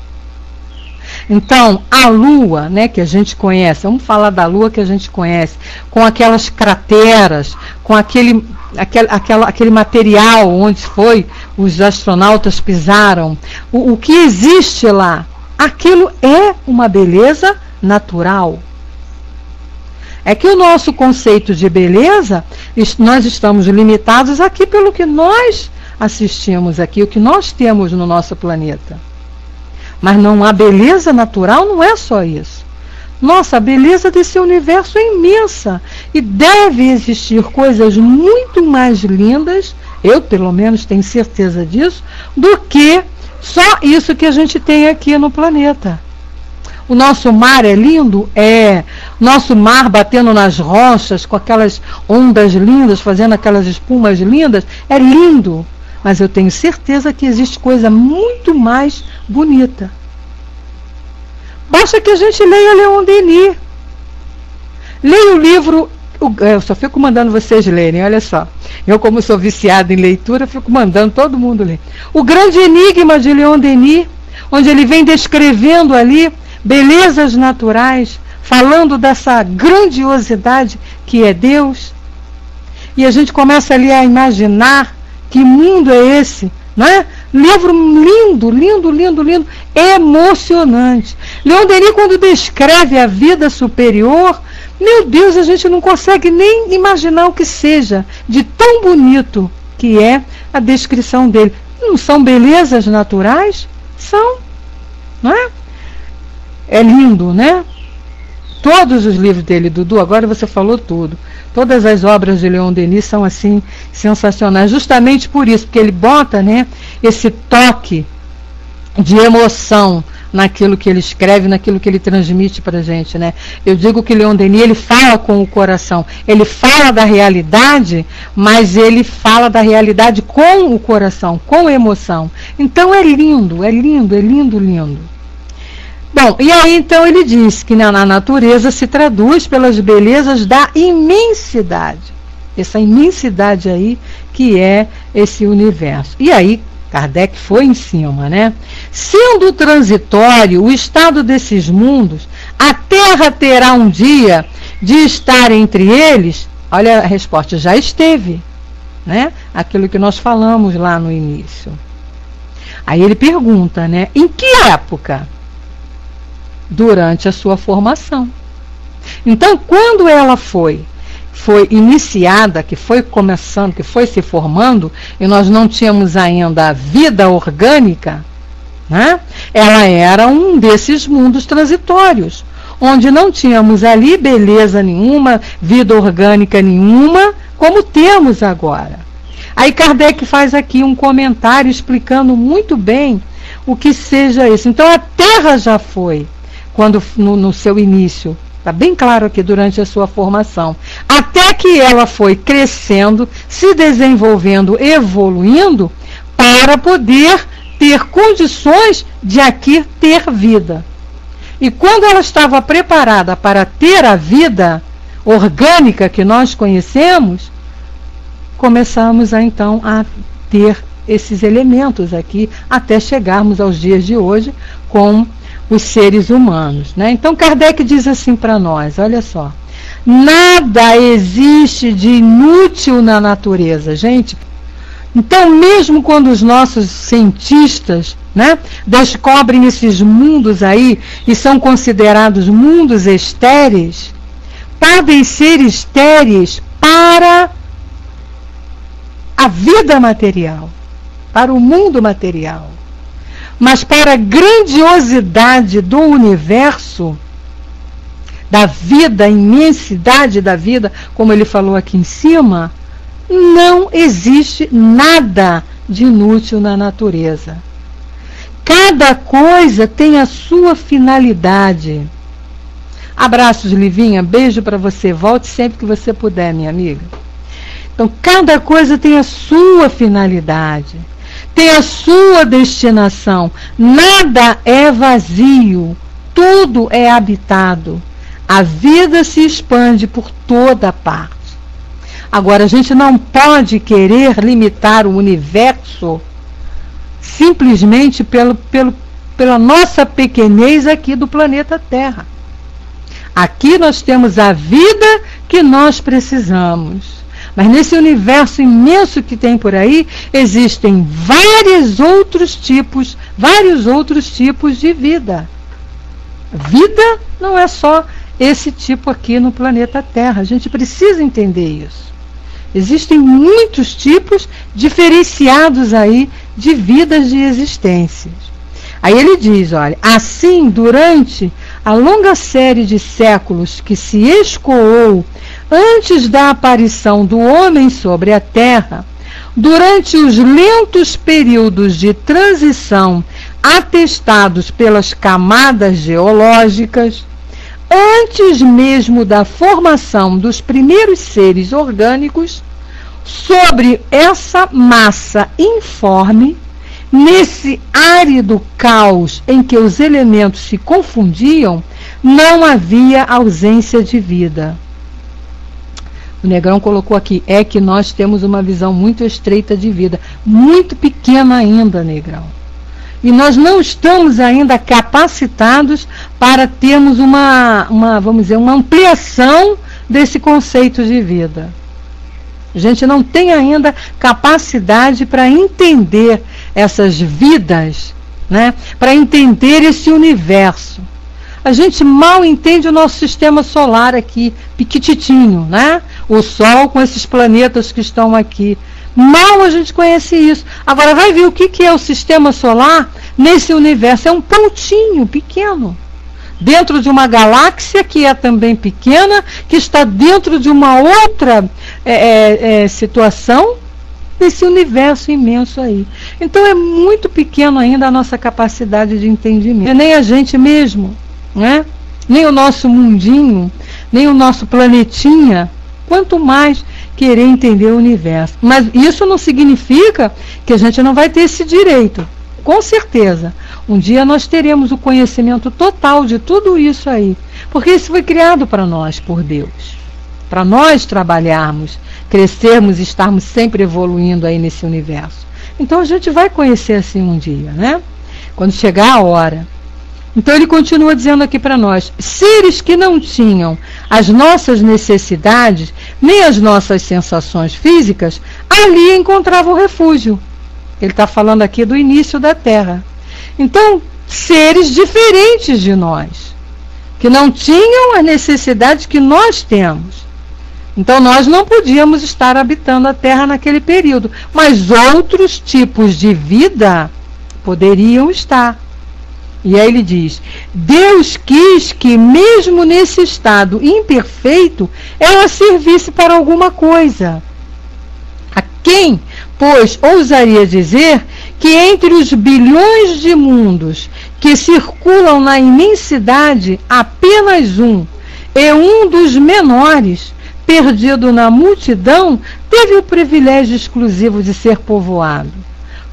S1: Então, a Lua, né, que a gente conhece, vamos falar da Lua que a gente conhece, com aquelas crateras, com aquele material onde os astronautas pisaram, o que existe lá, aquilo é uma beleza natural. É que o nosso conceito de beleza, nós estamos limitados aqui pelo que nós assistimos aqui, o que nós temos no nosso planeta. Mas não há beleza natural, não é só isso. Nossa, a beleza desse universo é imensa e deve existir coisas muito mais lindas, eu pelo menos tenho certeza disso, do que só isso que a gente tem aqui no planeta. O nosso mar é lindo? É. Nosso mar batendo nas rochas, com aquelas ondas lindas, fazendo aquelas espumas lindas, é lindo. Mas eu tenho certeza que existe coisa muito mais bonita. Basta que a gente leia Leon Denis. Leia o livro, eu só fico mandando vocês lerem, olha só. Eu, como sou viciada em leitura, fico mandando todo mundo ler. O Grande Enigma de Leon Denis, onde ele vem descrevendo ali belezas naturais, falando dessa grandiosidade que é Deus. E a gente começa ali a imaginar que mundo é esse, não é? Livro lindo, lindo, lindo, lindo, emocionante. Leon Denis, quando descreve a vida superior, meu Deus, a gente não consegue nem imaginar o que seja de tão bonito que é a descrição dele. Não são belezas naturais? São, não é? É lindo, né? Todos os livros dele, Dudu, agora você falou tudo. Todas as obras de Leon Denis são assim sensacionais, justamente por isso, porque ele bota, né, esse toque de emoção naquilo que ele escreve, naquilo que ele transmite para a gente, né? Eu digo que Leon Denis, ele fala com o coração, ele fala da realidade, mas ele fala da realidade com o coração, com emoção. Então é lindo, é lindo, é lindo, lindo. Bom, e aí então ele diz que na natureza se traduz pelas belezas da imensidade. Essa imensidade aí que é esse universo. E aí Kardec foi em cima, né? Sendo transitório o estado desses mundos, a Terra terá um dia de estar entre eles? Olha a resposta, já esteve, né? Aquilo que nós falamos lá no início. Aí ele pergunta, né? Em que época? Durante a sua formação. Então, quando ela foi iniciada, que foi começando, que foi se formando, e nós não tínhamos ainda a vida orgânica, né? Ela era um desses mundos transitórios, onde não tínhamos ali beleza nenhuma, vida orgânica nenhuma, como temos agora. Aí Kardec faz aqui um comentário explicando muito bem o que seja isso. Então a Terra já foi, quando no seu início, está bem claro aqui, durante a sua formação, até que ela foi crescendo, se desenvolvendo, evoluindo, para poder ter condições de aqui ter vida. E quando ela estava preparada para ter a vida orgânica que nós conhecemos, começamos então a ter esses elementos aqui, até chegarmos aos dias de hoje com os seres humanos, né? Então Kardec diz assim para nós, olha só, nada existe de inútil na natureza, gente. Então mesmo quando os nossos cientistas, né, descobrem esses mundos aí e são considerados mundos estéreis, podem ser estéreis para a vida material, para o mundo material. Mas para a grandiosidade do universo, da vida, a imensidade da vida, como ele falou aqui em cima, não existe nada de inútil na natureza. Cada coisa tem a sua finalidade. Abraços, Livinha, beijo para você, volte sempre que você puder, minha amiga. Então, cada coisa tem a sua finalidade, tem a sua destinação. Nada é vazio, tudo é habitado. A vida se expande por toda parte. Agora, a gente não pode querer limitar o universo simplesmente pela nossa pequenez aqui do planeta Terra. Aqui nós temos a vida que nós precisamos. Mas nesse universo imenso que tem por aí, existem vários outros tipos de vida. Vida não é só esse tipo aqui no planeta Terra. A gente precisa entender isso. Existem muitos tipos diferenciados aí de vidas de existências. Aí ele diz, olha, assim, durante a longa série de séculos que se escoou antes da aparição do homem sobre a Terra, durante os lentos períodos de transição atestados pelas camadas geológicas, antes mesmo da formação dos primeiros seres orgânicos, sobre essa massa informe, nesse árido caos em que os elementos se confundiam, não havia ausência de vida. O Negrão colocou aqui, é que nós temos uma visão muito estreita de vida, muito pequena ainda, Negrão. E nós não estamos ainda capacitados para termos vamos dizer, uma ampliação desse conceito de vida. A gente não tem ainda capacidade para entender essas vidas, né? Para entender esse universo. A gente mal entende o nosso sistema solar aqui, piquititinho, né? O Sol com esses planetas que estão aqui. Mal a gente conhece isso. Agora vai ver o que é o sistema solar nesse universo. É um pontinho pequeno. Dentro de uma galáxia que é também pequena, que está dentro de uma outra situação, desse universo imenso aí. Então é muito pequeno ainda a nossa capacidade de entendimento. Nem a gente mesmo, né? Nem o nosso mundinho, nem o nosso planetinha, quanto mais querer entender o universo. Mas isso não significa que a gente não vai ter esse direito. Com certeza. Um dia nós teremos o conhecimento total de tudo isso aí. Porque isso foi criado para nós, por Deus. Para nós trabalharmos, crescermos e estarmos sempre evoluindo aí nesse universo. Então a gente vai conhecer assim um dia, né? Quando chegar a hora. Então ele continua dizendo aqui para nós, seres que não tinham as nossas necessidades, nem as nossas sensações físicas, ali encontravam refúgio. Ele está falando aqui do início da Terra. Então, seres diferentes de nós, que não tinham as necessidades que nós temos. Então, nós não podíamos estar habitando a Terra naquele período, mas outros tipos de vida poderiam estar. E aí ele diz, Deus quis que mesmo nesse estado imperfeito, ela servisse para alguma coisa. A quem, pois, ousaria dizer que entre os bilhões de mundos que circulam na imensidade, apenas um, e um dos menores, perdido na multidão, teve o privilégio exclusivo de ser povoado?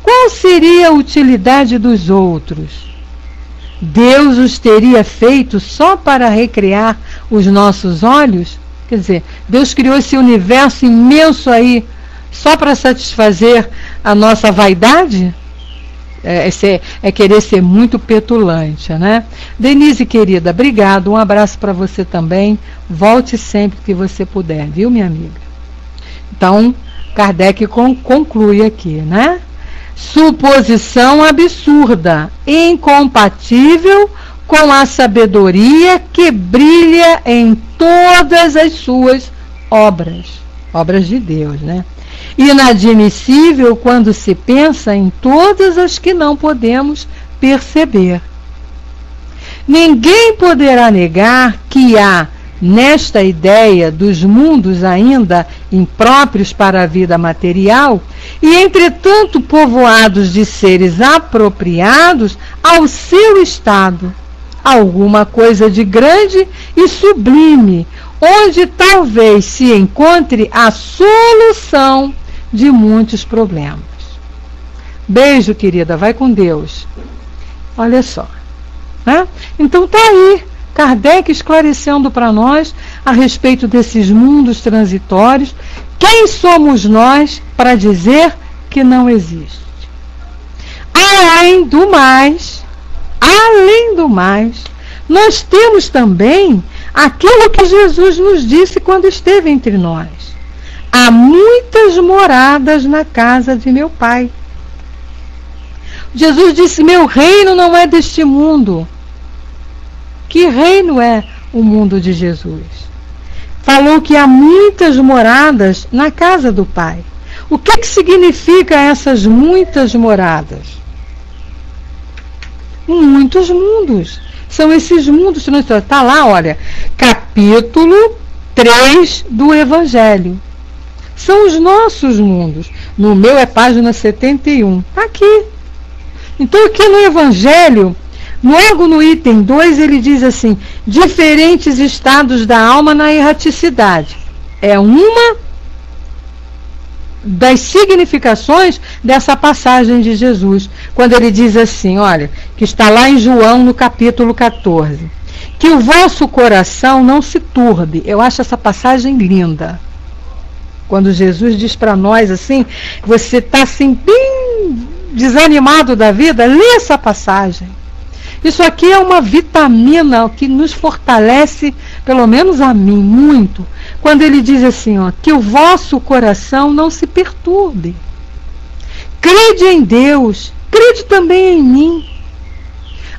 S1: Qual seria a utilidade dos outros? Deus os teria feito só para recrear os nossos olhos? Quer dizer, Deus criou esse universo imenso aí só para satisfazer a nossa vaidade? É querer ser muito petulante, né? Denise, querida, obrigado. Um abraço para você também. Volte sempre que você puder, viu, minha amiga? Então, Kardec conclui aqui, né? Suposição absurda, incompatível com a sabedoria que brilha em todas as suas obras de Deus, né? Inadmissível quando se pensa em todas as que não podemos perceber. Ninguém poderá negar que há, nesta ideia dos mundos ainda impróprios para a vida material, e entretanto povoados de seres apropriados ao seu estado, alguma coisa de grande e sublime, onde talvez se encontre a solução de muitos problemas. Beijo, querida, vai com Deus. Olha só, né? Então tá aí Kardec esclarecendo para nós a respeito desses mundos transitórios. Quem somos nós para dizer que não existe? Além do mais, nós temos também aquilo que Jesus nos disse quando esteve entre nós. Há muitas moradas na casa de meu Pai. Jesus disse, meu reino não é deste mundo. Que reino é o mundo de Jesus? falou que há muitas moradas na casa do Pai. O que significa essas muitas moradas? Muitos mundos. São esses mundos que nós estamos. Está lá, olha, capítulo 3 do Evangelho. São os nossos mundos. No meu é página 71. Está aqui. Então, aqui no Evangelho, logo no item 2, ele diz assim: diferentes estados da alma na erraticidade. É uma das significações dessa passagem de Jesus, quando ele diz assim, olha, que está lá em João no capítulo 14, que o vosso coração não se turbe. Eu acho essa passagem linda. Quando Jesus diz para nós assim, você está assim bem desanimado da vida, lê essa passagem. Isso aqui é uma vitamina que nos fortalece, pelo menos a mim, muito. Quando ele diz assim, ó, que o vosso coração não se perturbe. Crede em Deus, crede também em mim.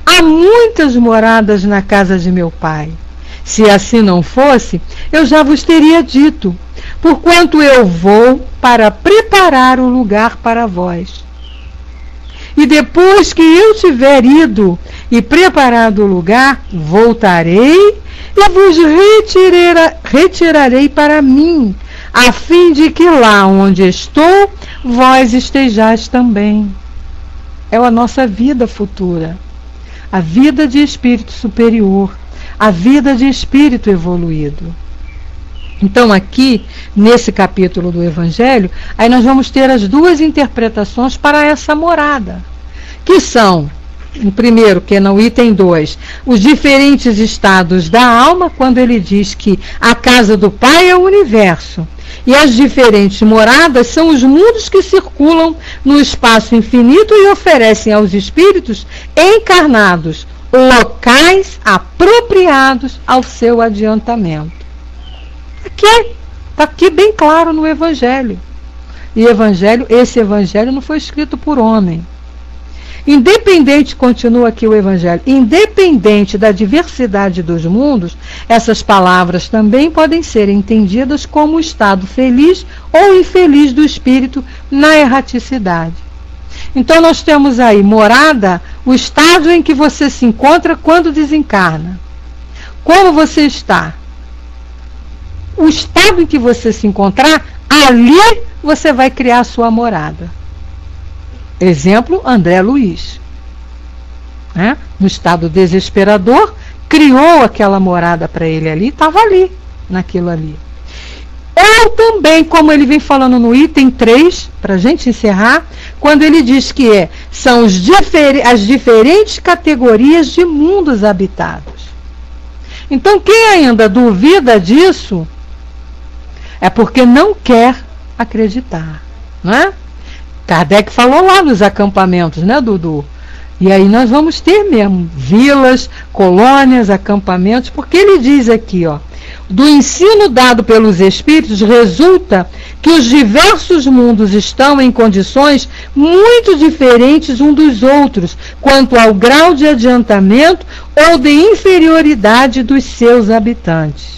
S1: Há muitas moradas na casa de meu Pai. Se assim não fosse, eu já vos teria dito, porquanto eu vou para preparar o lugar para vós. E depois que eu tiver ido e preparado o lugar, voltarei e vos retirarei para mim, a fim de que lá onde estou, vós estejais também. É a nossa vida futura, a vida de espírito superior, a vida de espírito evoluído. Então aqui, nesse capítulo do Evangelho, aí nós vamos ter as duas interpretações para essa morada, que são, no primeiro, que é no item 2, os diferentes estados da alma, quando ele diz que a casa do Pai é o universo, e as diferentes moradas são os mundos que circulam no espaço infinito e oferecem aos espíritos encarnados locais apropriados ao seu adiantamento. Está aqui bem claro no Evangelho. E esse Evangelho não foi escrito por homem. Independente, continua aqui o Evangelho, independente da diversidade dos mundos, essas palavras também podem ser entendidas como o estado feliz ou infeliz do espírito na erraticidade. Então nós temos aí morada, o estado em que você se encontra quando desencarna. Como você está? O estado em que você se encontrar, ali você vai criar a sua morada. Exemplo, André Luiz. No estado desesperador, criou aquela morada para ele ali, estava ali, naquilo ali. Ou também, como ele vem falando no item 3, para a gente encerrar, quando ele diz que são as diferentes categorias de mundos habitados. Então, quem ainda duvida disso, é porque não quer acreditar, não é? Kardec falou lá nos acampamentos, né, Dudu? E aí nós vamos ter mesmo vilas, colônias, acampamentos, porque ele diz aqui, ó, do ensino dado pelos espíritos resulta que os diversos mundos estão em condições muito diferentes uns dos outros, quanto ao grau de adiantamento ou de inferioridade dos seus habitantes.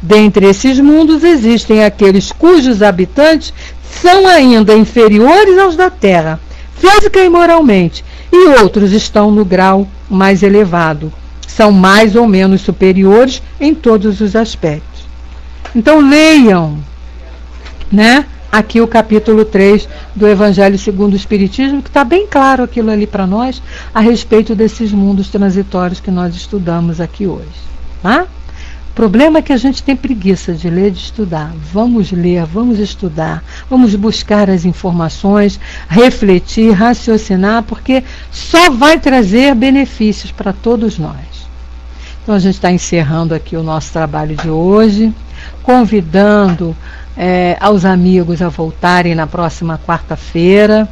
S1: Dentre esses mundos existem aqueles cujos habitantes são ainda inferiores aos da Terra, física e moralmente, e outros estão no grau mais elevado. São mais ou menos superiores em todos os aspectos. Então leiam, né, aqui o capítulo 3 do Evangelho segundo o Espiritismo, que está bem claro aquilo ali para nós, a respeito desses mundos transitórios que nós estudamos aqui hoje. Tá? O problema é que a gente tem preguiça de ler, de estudar. Vamos ler, vamos estudar, vamos buscar as informações, refletir, raciocinar, porque só vai trazer benefícios para todos nós. Então a gente está encerrando aqui o nosso trabalho de hoje, convidando aos amigos a voltarem na próxima quarta-feira,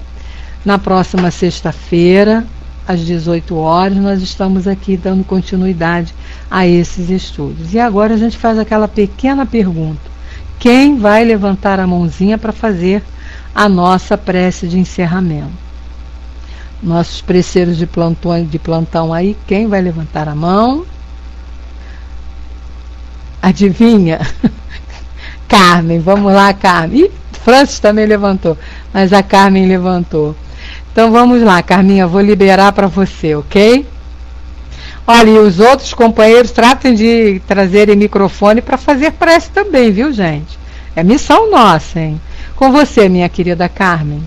S1: na próxima sexta-feira, às 18 horas, nós estamos aqui dando continuidade a esses estudos. E agora a gente faz aquela pequena pergunta: quem vai levantar a mãozinha para fazer a nossa prece de encerramento? Nossos preceiros de plantão aí, quem vai levantar a mão? Adivinha? Carmen, vamos lá, Carmen. Ih, Francis também levantou, mas a Carmen levantou. Então vamos lá, Carminha, vou liberar para você, ok? Olha, e os outros companheiros tratem de trazerem microfone para fazer prece também, viu, gente? É missão nossa, hein? Com você, minha querida Carmen.